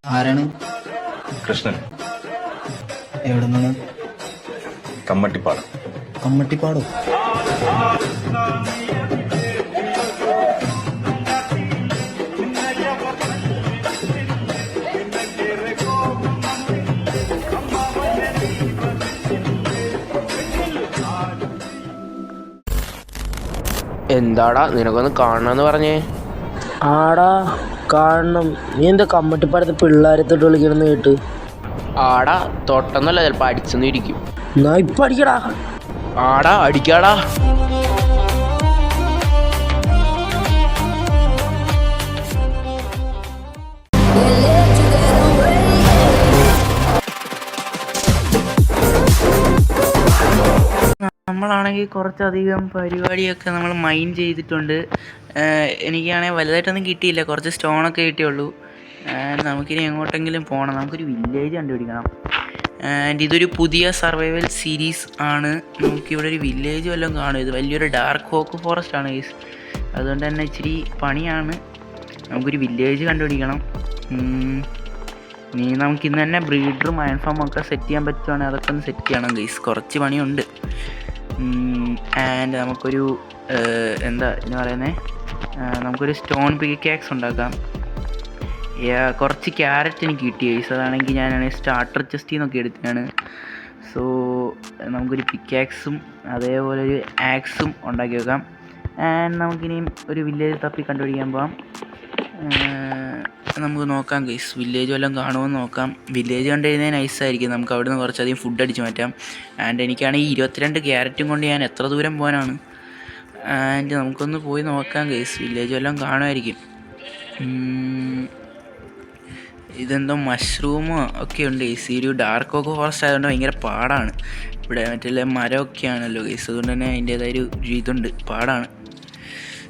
ആരാണ്? കൃഷ്ണൻ. എവിടെ നിന്നാണ്? കമ്മട്ടിപ്പാടം. കമ്മട്ടിപ്പാടോ? എന്താടാ നിനക്കൊന്ന് കാണണമെന്ന് പറഞ്ഞേ? ആടാ കാണണം. നീ എന്താ കമ്മട്ടിപ്പാടത്ത് പിള്ളേരെ തൊട്ട് വിളിക്കണമെന്ന് കേട്ട്? ആടാ തൊട്ടെന്നല്ല, ചിലപ്പോൾ അടിച്ചെന്ന് ഇരിക്കും. എന്നാ ഇപ്പം അടിക്കടാ. ആടാ അടിക്കാടാ. നമ്മളാണെങ്കിൽ കുറച്ചധികം പരിപാടിയൊക്കെ നമ്മൾ മൈൻഡ് ചെയ്തിട്ടുണ്ട്. എനിക്കാണെങ്കിൽ വലുതായിട്ടൊന്നും കിട്ടിയില്ല, കുറച്ച് സ്റ്റോണൊക്കെ കിട്ടിയുള്ളൂ. നമുക്കിനി എങ്ങോട്ടെങ്കിലും പോകണം, നമുക്കൊരു വില്ലേജ് കണ്ടുപിടിക്കണം. ആൻഡ് ഇതൊരു പുതിയ സർവൈവൽ സീരീസ് ആണ്. നമുക്കിവിടെ ഒരു വില്ലേജ് വല്ലതും കാണും. ഇത് വലിയൊരു ഡാർക്ക് ഓക്ക് ഫോറസ്റ്റ് ആണ് ഗൈസ്, അതുകൊണ്ട് തന്നെ ഇച്ചിരി പണിയാണ്. നമുക്കൊരു വില്ലേജ് കണ്ടുപിടിക്കണം. ഇനി നമുക്കിന്ന് തന്നെ ബ്രീഡറും അയൺ ഫാമും ഒക്കെ സെറ്റ് ചെയ്യാൻ പറ്റുവാണെങ്കിൽ അതൊക്കെ ഒന്ന് സെറ്റ് ചെയ്യണം ഗൈസ്, കുറച്ച് പണിയുണ്ട്. ആൻഡ് നമുക്കൊരു എന്താ എന്ന് പറയുന്നത്, നമുക്കൊരു സ്റ്റോൺ പിക്കാക്സ് ഉണ്ടാക്കാം. കുറച്ച് ക്യാരറ്റ് എനിക്ക് കിട്ടി ഗൈസ്, അതാണെങ്കിൽ ഞാനാണെങ്കിൽ സ്റ്റാർട്ടർ ചെസ്റ്റിൽ നിന്നൊക്കെ എടുത്തതാണ്. സോ നമുക്കൊരു പിക്കാക്സും അതേപോലെ ഒരു ആക്സും ഉണ്ടാക്കി വെക്കാം. ആൻഡ് നമുക്കിനിയും ഒരു വില്ലേജ് തപ്പി കണ്ടുപിടിക്കാൻ പോകാം. നമുക്ക് നോക്കാം ഗൈസ്, വില്ലേജ് വല്ലതും കാണുമെന്ന് നോക്കാം. വില്ലേജ് കണ്ടു കഴിഞ്ഞാൽ നൈസായിരിക്കും, നമുക്ക് അവിടെ നിന്ന് കുറച്ചധികം ഫുഡ് അടിച്ച് മാറ്റാം. ആൻഡ് എനിക്കാണെങ്കിൽ 22 ക്യാരറ്റും കൊണ്ട് ഞാൻ എത്ര ദൂരം പോകാനാണ്. ആൻഡ് നമുക്കൊന്ന് പോയി നോക്കാം ഗൈസ്, വില്ലേജ് വല്ലതും കാണുമായിരിക്കും. ഇതെന്തോ മഷ്റൂമോ ഒക്കെ ഉണ്ട് ഗൈസ്. ഈ ഒരു ഡാർക്ക് ഓക്ക് ഫോറസ്റ്റ് ആയതുകൊണ്ട് ഭയങ്കര പാടാണ്. ഇവിടെ മറ്റുള്ള മരമൊക്കെയാണല്ലോ ഗൈസ്, അതുകൊണ്ട് തന്നെ അതിൻ്റേതായൊരു ഇതുണ്ട്, പാടാണ്.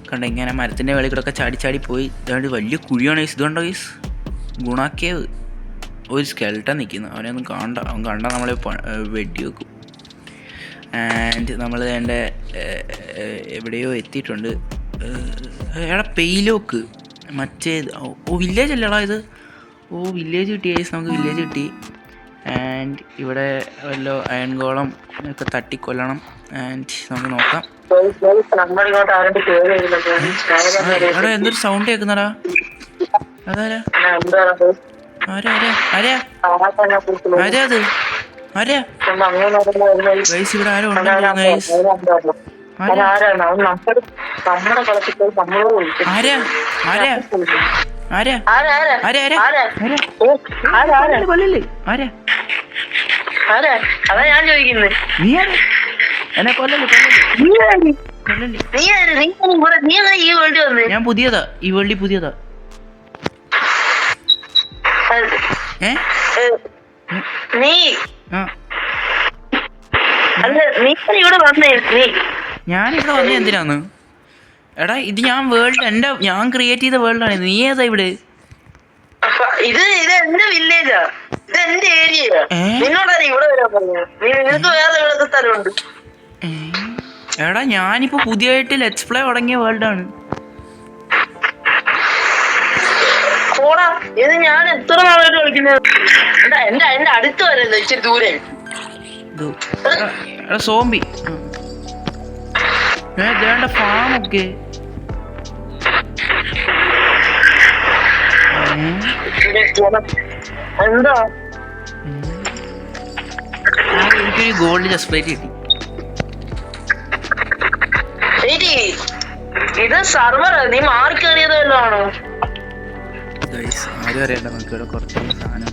കണ്ട ഇങ്ങനെ മരത്തിൻ്റെ വെളിയിൽ കൂടെ ഒക്കെ ചാടി പോയി. ഇതാണ്ട് വലിയ കുഴിയാണ് ഗൈസ്. ഇതുകൊണ്ടോ ഗൈസ്, ഗുണാക്കിയത് ഒരു സ്കെൽട്ടൻ നിൽക്കുന്നു. അവനൊന്നും കാണണ്ട, അവൻ കണ്ടാൽ നമ്മളെ വെടി വെക്കും. ആൻഡ് നമ്മൾ എൻ്റെ എവിടെയോ എത്തിയിട്ടുണ്ട്. എടാ പെയിലോക്ക് മറ്റേ വില്ലേജ് അല്ലേടാ ഇത്. വില്ലേജ് കിട്ടി ഗൈസ്, നമുക്ക് വില്ലേജ് കിട്ടി. ആൻഡ് ഇവിടെ വല്ലോ അയൺ ഗോളം ഒക്കെ തട്ടിക്കൊല്ലണം. ആൻഡ് നമുക്ക് നോക്കാം. എടാ എന്തൊരു സൗണ്ട് കേൾക്കുന്നടാ, അതാരാ? ആരാ ആരാ ആരാ അത്? ആരാ ഗൈസ്? ഇവിടെ ആരോ ഉണ്ടെന്ന് ഗൈസ്. ആരാ ആരാ ആരാ ആരാ ആരാ കൊല്ലല്ലേ? ആരാ അതാ ഞാൻ ചോദിക്കുന്നത്. നീ ആരാ? എന്നെ കൊല്ലല്ലേ? ഞാൻ പുതിയതാ, ഈ വേൾഡിൽ പുതിയതാ. ഞാനിവിടെ വന്ന എന്തിനാന്ന്? എടാ ഇത് ഞാൻ ഞാൻ ക്രിയേറ്റ് ചെയ്ത വേൾഡാണ്. നീ ഏതാ ഇവിടെ? ഇത് എന്റെ വില്ലേജാ, ഇത് എന്റെ ഏരിയ. നിന്നോടാ ഇവിടെ വരാൻ പറഞ്ഞത്? നിനക്ക് വേറെ എവിടുത്തെ സ്ഥലമുണ്ട്? എടാ ഞാനിപ്പോ പുതിയതായിട്ട് ലെറ്റ്സ് പ്ലേ തുടങ്ങിയ വേൾഡാണ്. പോടാ, ഇത് ഞാൻ എത്ര നാളായിട്ട് കളിക്കുന്നത്. എന്റെ അടുത്ത് വരല്ലോ, ഇച്ചിരി ദൂരെ. സോംബി വേണ്ട ഫാം ഒക്കെ. എന്താ എനിക്കൊരു ഗോൾഡ് ജസ്പ്ലേറ്റ് കിട്ടി. ഇത് സർവർ നീ മാറി കയറിയത് വല്ലതാണോ? ആരും അറിയണ്ട, നമുക്ക് ഇവിടെ കുറച്ച് സാധനം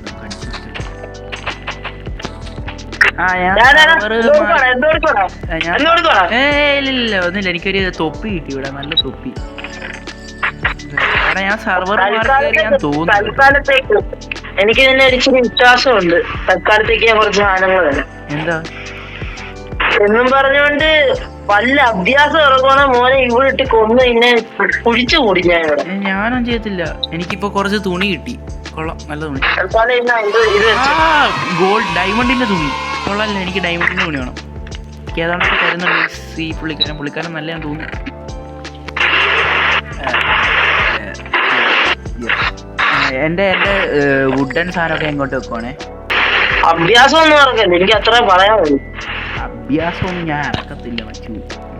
ഇല്ല ഒന്നുമില്ല. എനിക്കൊരു തൊപ്പി കിട്ടി ഇവിടെ, നല്ല തൊപ്പി. എടാ ഞാൻ സർവർ തോന്നുന്നു. എനിക്ക് തന്നെ ഒരിച്ചിരി വിശ്വാസമുണ്ട്. തൽക്കാലത്തേക്ക് ഞാൻ കുറച്ച് സാധനങ്ങൾ തരാം. എന്താ എന്നും പറഞ്ഞുകൊണ്ട് വല്ല അഭ്യാസം ഇറങ്ങുന്ന മോനെ ഇവിടെ ഇട്ട് കൊന്ന് പിന്നെ കുഴിച്ചു കൂടി ഞാൻ ഇവിടെ. ഞാനും ചെയ്യത്തില്ല. എനിക്കിപ്പോ കുറച്ച് തുണി കിട്ടി, കൊള്ളാം, നല്ല തുണി. ഗോൾഡ് ഡയമണ്ടിന്റെ തുണി കൊള്ളാല്ലേ? എനിക്ക് ഡയമണ്ടിന്റെ തുണി വേണം. എനിക്ക് ഏതാണ്ട് തരുന്നുണ്ട് ഈ പുള്ളിക്കാരൻ നല്ലതാന്ന് തോന്നുന്നു. എൻ്റെ വുഡൻ സാധനമൊക്കെ എങ്ങോട്ട് വെക്കുവാണേ? അഭ്യാസം ഒന്നും ഇറക്കല്ല, എനിക്ക് അത്ര പറയാനുള്ളൂ. അഭ്യാസമൊന്നും ഞാൻ ഇറക്കത്തില്ല മച്ചു,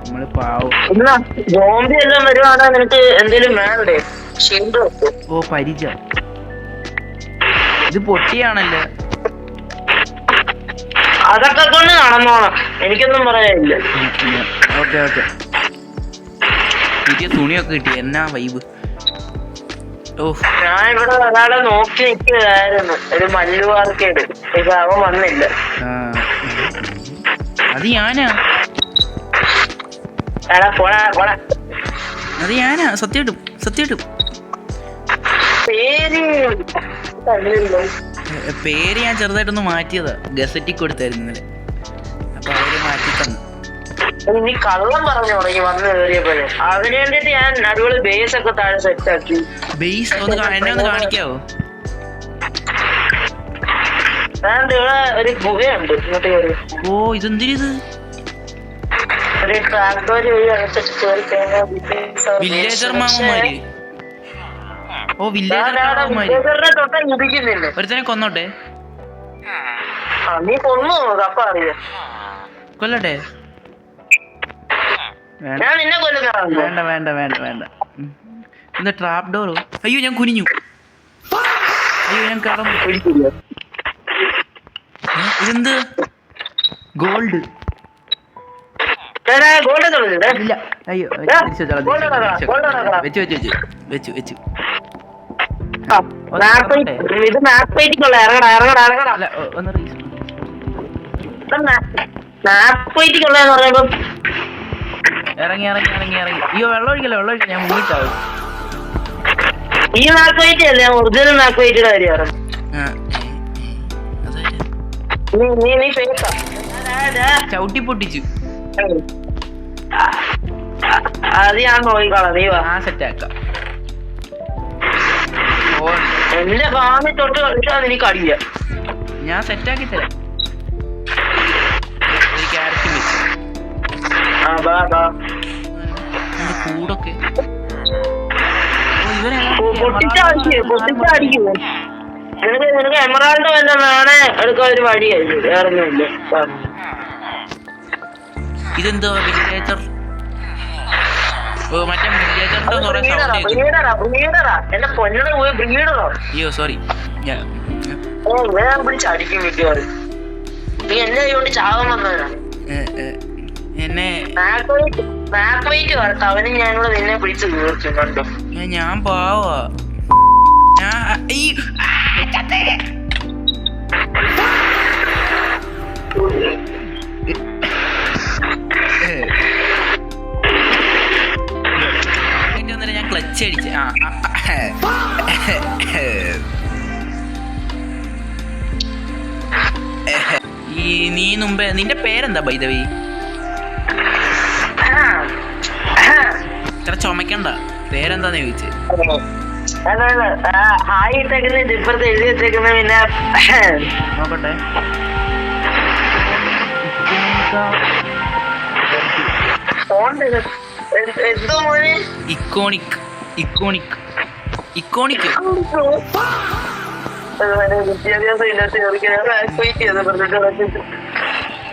നമ്മള് പാവം. എന്നാ ബോംബെ എല്ലാം വരുവാണെങ്കിൽ നിനക്ക് എന്തേലും വേണ്ടേ? ഷീൽഡ് വെക്കും. ഓ പരിച, ഇത് പൊട്ടിയാണല്ലോ. അതൊക്കെ കൊണ്ട് നടന്നോണം, എനിക്കൊന്നും പറയാനില്ല. ഓക്കെ ഓക്കെ, പുതിയ തുണിയൊക്കെ കിട്ടി, എന്നാ വൈബ്. ഓ ഞാൻ ഇവിടെ ഒരാളെ നോക്കി നിൽക്കുകയായിരുന്നു, ഒരു മല്ലുവാർക്കേട്. ഇപ്പൊ അവൻ വന്നില്ല. അത് ഞാനാ, എടാ പോടാ പോടാ. അത് ഞാനാ, സത്യമായിട്ടും സത്യമായിട്ടും. പേര് ഞാൻ ചെറുതായിട്ടൊന്ന് മാറ്റിയതാ, ഗസറ്റിൽ കൊടുത്തായിരുന്നു ഇന്നലെ, അപ്പൊ അവര് മാറ്റി തന്നു. നീ കള്ളം പറഞ്ഞു തുടങ്ങി വന്ന് കയറിയപ്പോഴേ. അതിന് വേണ്ടിട്ട് ഞാൻ അടിപൊളി ബേസ് ഒക്കെ താഴെ സെറ്റ് ആക്കി. ബേസ് എന്നെ ഒന്ന് കാണിക്കാവോ? ഇവിടെ ഒരു ഗുഹയുണ്ട് ഇങ്ങോട്ട് കയറി. ഓ ഇതെന്തിരിത്? ഒരു ട്രാക്ടർ വഴി അകത്തേക്ക് കയറി കഴിഞ്ഞാൽ വില്ലേജർ മാമന്മാര്. ഓ വില്ലേജർ മാമന്മാര്. തൊട്ട ഇരിക്കുന്നില്ല. ഒരുത്തനെ കൊന്നോട്ടെ? നീ കൊന്നു അപ്പൊ അറിയാം. കൊല്ലട്ടെ? ഞാൻ നിന്നെ കൊല്ലുന്ന. വേണ്ട വേണ്ട വേണ്ട വേണ്ട. എന്താ ട്രാപ്പ് ഡോറോ? അയ്യോ ഞാൻ കുനിഞ്ഞു, അയ്യോ ഞാൻ കടന്നു. ഇതെന്ത് ഗോൾഡ്? ഇല്ല, അയ്യോ വെച്ചു വെച്ചു വെച്ചു വെച്ചു വെച്ചു. ഇത് മാപ്പ് വെയിറ്റിക്കുള്ള. ഇറങ്ങടാ ഇറങ്ങടാ ഇറങ്ങടാ. അല്ല ഒന്ന് മാപ്പ് വെയിറ്റിക്കുള്ളതെന്ന് പറയുമ്പോ ഇറങ്ങി ഇറങ്ങി ഇറങ്ങി ഇറങ്ങി. അയ്യോ വെള്ളം ഒഴിക്കല്ലേ, വെള്ളം ഒഴിക്കാം, ഞാൻ മുങ്ങിച്ചാവും. ഈ മാപ്പ് വെയിറ്റ് അല്ലേ ഒറിജിനൽ മാപ്പ് വെയിറ്റിയുടെ കാര്യം. നീ ഫേക്കാ. ചവിട്ടി പൊട്ടിച്ചു. അത് ഞാൻ നോക്കിക്കോളാം, നീ വാ. ആ സെറ്റാക്കാം. എന്റെ ഫാമിൽ തൊട്ട് കളിച്ചാൽ എനിക്ക് അടിയ. ഞാൻ സെറ്റാക്കി തരാം. ഒരു ക്യാരറ്റ് വെച്ച് കൂടൊക്കെ നിനക്ക് എമറാൾഡ് വല്ലതും വേണേ എടുക്കാൻ ഒരു വഴിയായിരുന്നു, വേറെ ഒന്നുമില്ല. ഇതെന്തോ വില്ലേജർ? ഓ മറ്റേ വില്ലേജറിന്റെ കുറെ എന്റെ പൊന്നോട് പോയി ബ്രീഡറോ? അയ്യോ സോറി, ഞാൻ പിടിച്ചടിക്കും മിക്കവാറും. നീ എന്നെ കൊണ്ട് ചാകാൻ വന്നവരാ. എന്നെ മാപ്പ് വെയിറ്റ് വരട്ടെ, അവനും ഞാനിവിടെ നിന്നെ പിടിച്ച് തീർക്കും കണ്ടോ. ഞാൻ പാവാ. ഞാൻ ക്ലച്ച് അടിച്ച്. ഈ നീ മുമ്പേ നിന്റെ പേരെന്താ ബൈ ദ വേ? ഇത്ര ചുമക്കണ്ട, പേരെന്താന്ന് ചോദിച്ചേ. ഹായ് ഇട്ടേക്കുന്ന ഇപ്പുറത്ത് എഴുതി വെച്ചേക്കുന്ന. പിന്നെ നോക്കട്ടെ. എന്തോ മോനെ ഇക്കോണിക് ഇക്കോണിക് ഇക്കോണിക്. വിദ്യാഭ്യാസം ഇല്ലാത്ത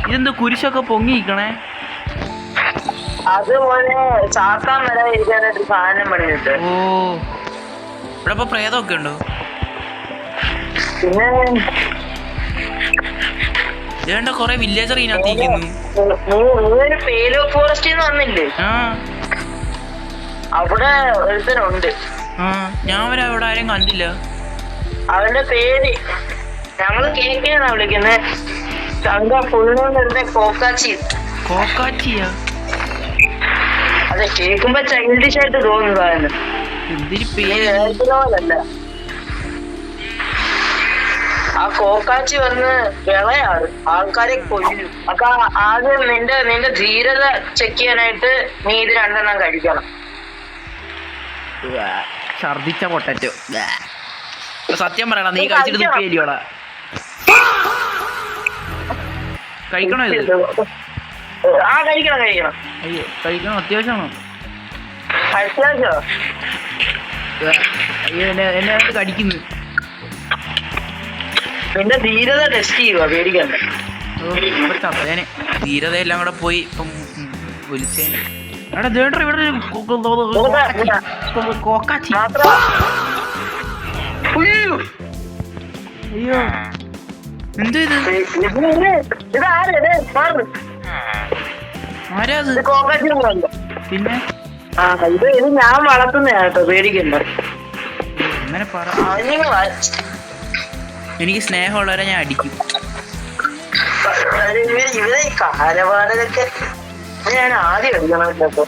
ഇതെന്തോ കുരിശൊക്കെ പൊങ്ങിക്കണേ? അതുപോലെ ചാക്കാൻ വരാൻ ഇരിക്കാനായിട്ട് സാധനം പണിയിട്ട്. ഓ ഇവിടെ ഇപ്പൊ പ്രേതമൊക്കെ ഉണ്ടോ? പിന്നെ ഇതേണ്ട കൊറേ വില്ലേജർ ഇതിനകത്തിരിക്കുന്നു. നീ പേലോ ഫോറസ്റ്റിന്ന് വന്നില്ലേ? അവിടെ ഒരുത്തനുണ്ട്. ഞാൻ വരെ അവിടെ ആരും കണ്ടില്ല. അവന്റെ പേര് ഞങ്ങള് കേക്കാന്നാ വിളിക്കുന്നത്. ചങ്ക ഫുള്ള് കോക്കാച്ചി. കോക്കാച്ചിയാ? അതെ, കേൾക്കുമ്പോ ചൈൽഡിഷ് ആയിട്ട് തോന്നുന്നതാണ്. എന്തൊരു പേര്. ആ കോക്കാച്ചി വന്ന് വിളയാണ്, ആൾക്കാരെ കൊല്ലും. അപ്പൊ ആദ്യം നിന്റെ ധീരത ചെക്ക് ചെയ്യാനായിട്ട് നീ ഇത് രണ്ടെണ്ണം കഴിക്കണം. ഛർദിച്ച പൊട്ടറ്റോ. സത്യം പറയണ, നീ കഴിച്ചിട്ട് തുപ്പിയല്ലോടാ. കഴിക്കണോ ഇത്? കഴിക്കണം. അയ്യോ കഴിക്കണം, അത്യാവശ്യമാണോ? അത്യാവശ്യം. അയ്യോ എന്നെ കടിക്കുന്നു. നിന്റെ ധീരത ടെസ്റ്റ് ചെയ്യുക, പേടിക്കണ്ട. ഇപ്പൊ ചത്തേനെ. ധീരതയെല്ലാം കൂടെ പോയി ഇപ്പം ഒലിച്ചേനെ. എടാ ദേണ്ട ഇവിടെ ഒരു കോക്കാച്ചി. ഉയ്യോ. അയ്യോ എന്തോ ഇത്? ഇതാരത്? ആരാ അത്? കോക്കാച്ചിനുണ്ട്. പിന്നെ ഇത് ഞാൻ വളർത്തുന്ന കേട്ടോ, പേടിക്കണ്ട. അങ്ങനെ പറ. അതിന് എനിക്ക് സ്നേഹമുള്ളവരെ ഞാൻ അടിക്കും. ഇവരെ കാലപാടൊക്കെ ഞാൻ ആദ്യം അടിക്കണം കേട്ടോ.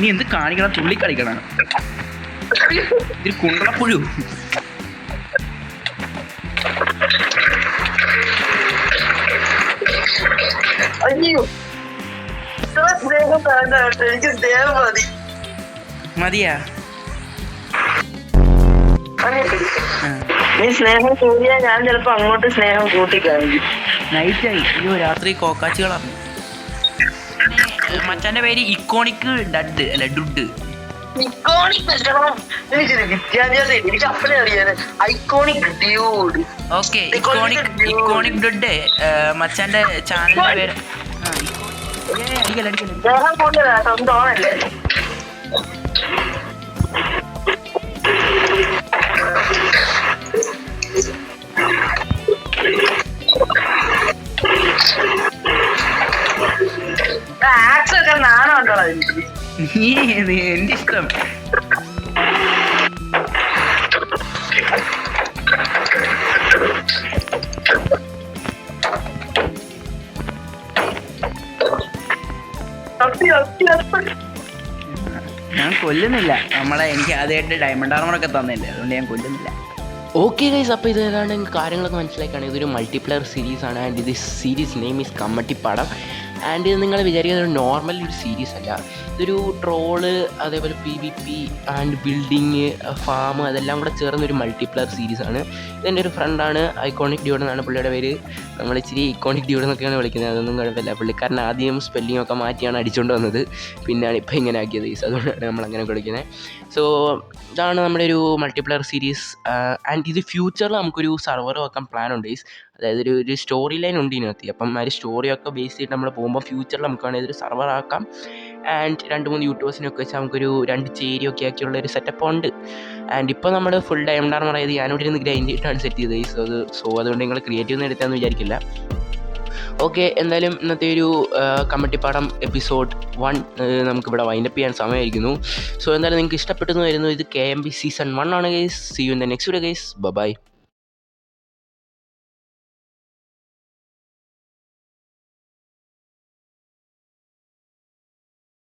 നീ എന്ത് കാണിക്കണം? തുള്ളി കളിക്കണം. ഇതിൽ കുണ്ടളപ്പുഴു. അയ്യോ, ഇത്ര സ്നേഹം വേണ്ട കേട്ടോ, എനിക്ക് സ്നേഹം മതി. മതിയാ? നീ സ്നേഹം കൂടിയാ ഞാൻ ചിലപ്പോ അങ്ങോട്ട് സ്നേഹം കൂട്ടിക്കാണിക്കും. നൈറ്റായി. അയ്യോ രാത്രി കോക്കാച്ചികളാണ്. മച്ചാന്റെ പേര് ഇക്കോണിക് ഡഡ് അല്ല ഡുഡ്. എനിക്കൊരു വിദ്യാഭ്യാസം എനിക്ക് അപ്പഴേ അറിയാന്. Iconic dude. ഓക്കെ, ഇക്കോണിക് ഡുഡ് മച്ചാന്റെ ചാനലിന്റെ പേര്. സ്നേഹം കൊണ്ടതാ, സ്വന്തമാണല്ലേ. ആക്സൊക്കെ നാണുണ്ടോ എനിക്ക്? എന്റെ ഇഷ്ടം. ഞാൻ കൊല്ലുന്നില്ല. എനിക്ക് ആദ്യമായിട്ട് ഡയമണ്ട് ആർമറൊക്കെ തന്നില്ലേ, അതുകൊണ്ട് ഞാൻ കൊല്ലുന്നില്ല. ഓക്കെ ഗൈസ്, അപ്പോൾ ഇത് ഏതാണ്ട് കാര്യങ്ങളൊക്കെ മനസ്സിലാക്കാണ്. ഇതൊരു മൾട്ടിപ്ലെയർ സീരീസാണ്. ആൻഡ് ഇത് series name is Kammattipadam. And ഇത് നിങ്ങൾ വിചാരിക്കുന്നത് ഒരു നോർമൽ ഒരു സീരീസ് അല്ല. ഇതൊരു ട്രോള്, അതേപോലെ PvP ആൻഡ് ബിൽഡിങ്, ഫാം, അതെല്ലാം കൂടെ ചേർന്നൊരു മൾട്ടിപ്ലെയർ സീരീസാണ്. ഇതെൻ്റെ ഒരു ഫ്രണ്ടാണ്, ഐക്കോണിക് ഡ്യൂഡ് എന്നാണ് പുള്ളിയുടെ പേര്. നമ്മൾ ഇച്ചിരി ഇക്കോണിക് ഡ്യൂഡ് എന്നൊക്കെയാണ് വിളിക്കുന്നത്. അതൊന്നും കുഴപ്പമില്ല. പുള്ളിക്കാരൻ ആദ്യം സ്പെല്ലിംഗ് ഒക്കെ മാറ്റിയാണ് അടിച്ചുകൊണ്ട് വന്നത്, പിന്നെയാണ് ഇപ്പോൾ ഇങ്ങനെ ആക്കിയത് ഗൈസ്. അതുകൊണ്ടാണ് നമ്മളങ്ങനെ വിളിക്കുന്നത്. സോ ഇതാണ് നമ്മുടെ ഒരു മൾട്ടിപ്ലെയർ സീരീസ്. ആൻഡ് ഇത് ഫ്യൂച്ചറിൽ നമുക്കൊരു സർവർ വെക്കാൻ പ്ലാൻ ഉണ്ട് ഗൈസ്. അതായത് ഒരു സ്റ്റോറി ലൈൻ ഉണ്ട് ഇതിനകത്ത്. അപ്പം ആ ഒരു സ്റ്റോറിയൊക്കെ ബേസ് ചെയ്തിട്ട് നമ്മൾ പോകുമ്പോൾ ഫ്യൂച്ചറിൽ നമുക്ക് വേണമെങ്കിൽ ഇതൊരു സർവർ ആക്കാം. ആൻഡ് 2-3 യൂട്യൂബേഴ്സിനൊക്കെ വെച്ചാൽ നമുക്കൊരു 2 ചേരിയൊക്കെ ആക്കിയുള്ള ഒരു സെറ്റപ്പ് ഉണ്ട്. ആൻഡ് ഇപ്പോൾ നമ്മൾ ഫുൾ ഡയമണ്ട് ആർമർ ആയത് ഞാനിവിടെ ഇരുന്ന് ഗ്രൈൻഡ് ചെയ്തിട്ടാണ് സെറ്റ് ചെയ്തത് ഗൈസ്. അതുകൊണ്ട് നിങ്ങൾ ക്രിയേറ്റീവ് ഒന്നും എടുത്താന്ന് വിചാരിക്കില്ല. ഓക്കെ, എന്തായാലും ഇന്നത്തെ ഒരു കമ്മട്ടിപ്പാടം എപ്പിസോഡ് 1 നമുക്കിവിടെ വൈൻഡപ്പ് ചെയ്യാൻ സമയമായിരിക്കുന്നു. സോ എന്തായാലും നിങ്ങൾക്ക് ഇഷ്ടപ്പെട്ടെന്ന് വരുന്നു. ഇത് KMB സീസൺ 1 ആണ് guys. See you in the next video guys. By.